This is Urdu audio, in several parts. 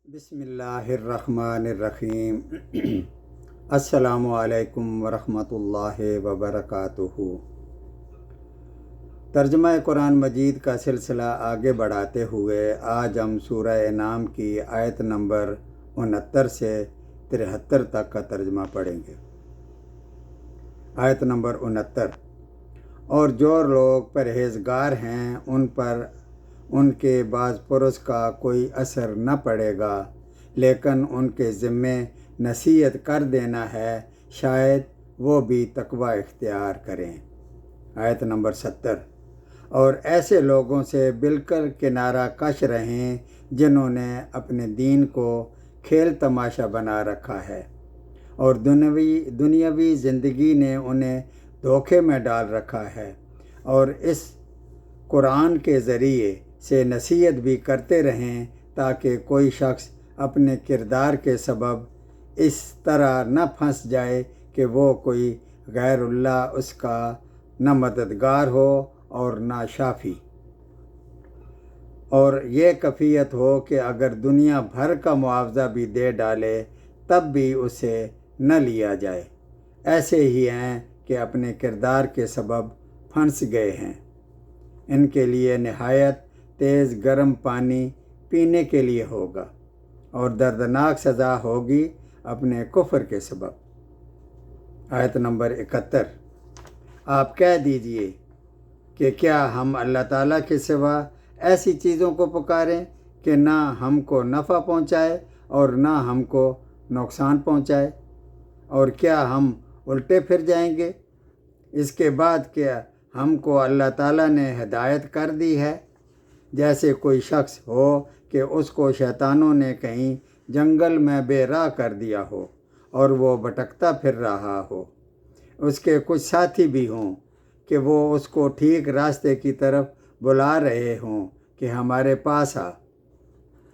بسم اللہ الرحمن الرحیم السلام علیکم ورحمۃ اللہ وبرکاتہ۔ ترجمہ قرآن مجید کا سلسلہ آگے بڑھاتے ہوئے آج ہم سورہ انعام کی آیت نمبر 69 سے 73 تک کا ترجمہ پڑھیں گے۔ آیت نمبر 69۔ اور جو لوگ پرہیزگار ہیں ان پر ان کے بعض پرس کا کوئی اثر نہ پڑے گا، لیکن ان کے ذمے نصیحت کر دینا ہے، شاید وہ بھی تقوی اختیار کریں۔ آیت نمبر 70۔ اور ایسے لوگوں سے بالکل کنارہ کش رہیں جنہوں نے اپنے دین کو کھیل تماشا بنا رکھا ہے، اور دنیاوی زندگی نے انہیں دھوکے میں ڈال رکھا ہے، اور اس قرآن کے ذریعے سے نصیحت بھی کرتے رہیں تاکہ کوئی شخص اپنے کردار کے سبب اس طرح نہ پھنس جائے کہ وہ کوئی غیر اللہ اس کا نہ مددگار ہو اور نہ شافی، اور یہ کفیت ہو کہ اگر دنیا بھر کا معاوضہ بھی دے ڈالے تب بھی اسے نہ لیا جائے۔ ایسے ہی ہیں کہ اپنے کردار کے سبب پھنس گئے ہیں، ان کے لیے نہایت تیز گرم پانی پینے کے لیے ہوگا، اور دردناک سزا ہوگی اپنے کفر کے سبب۔ آیت نمبر 71۔ آپ کہہ دیجئے کہ کیا ہم اللہ تعالیٰ کے سوا ایسی چیزوں کو پکاریں کہ نہ ہم کو نفع پہنچائے اور نہ ہم کو نقصان پہنچائے، اور کیا ہم الٹے پھر جائیں گے؟ اس کے بعد کیا ہم کو اللہ تعالیٰ نے ہدایت کر دی ہے؟ جیسے کوئی شخص ہو کہ اس کو شیطانوں نے کہیں جنگل میں بے راہ کر دیا ہو اور وہ بھٹکتا پھر رہا ہو، اس کے کچھ ساتھی بھی ہوں کہ وہ اس کو ٹھیک راستے کی طرف بلا رہے ہوں کہ ہمارے پاس آ۔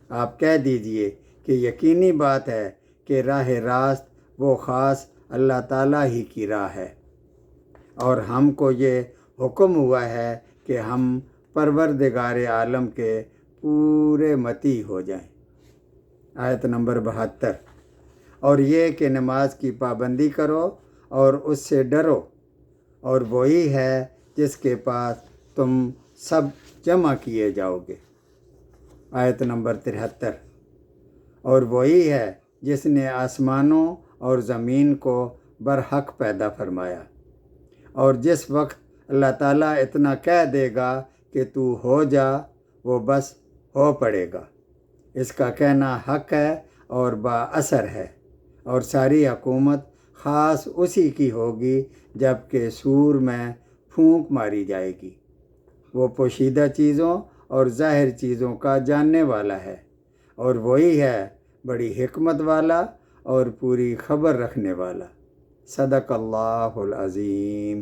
آپ کہہ دیجئے کہ یقینی بات ہے کہ راہ راست وہ خاص اللہ تعالیٰ ہی کی راہ ہے، اور ہم کو یہ حکم ہوا ہے کہ ہم پروردگار عالم کے پورے مطیع ہو جائیں۔ آیت نمبر 72۔ اور یہ کہ نماز کی پابندی کرو اور اس سے ڈرو، اور وہی ہے جس کے پاس تم سب جمع کیے جاؤ گے۔ آیت نمبر 73۔ اور وہی ہے جس نے آسمانوں اور زمین کو برحق پیدا فرمایا، اور جس وقت اللہ تعالیٰ اتنا کہہ دے گا کہ تو ہو جا، وہ بس ہو پڑے گا۔ اس کا کہنا حق ہے اور با اثر ہے، اور ساری حکومت خاص اسی کی ہوگی جب کہ سور میں پھونک ماری جائے گی۔ وہ پوشیدہ چیزوں اور ظاہر چیزوں کا جاننے والا ہے، اور وہی ہے بڑی حکمت والا اور پوری خبر رکھنے والا۔ صدق اللہ العظیم۔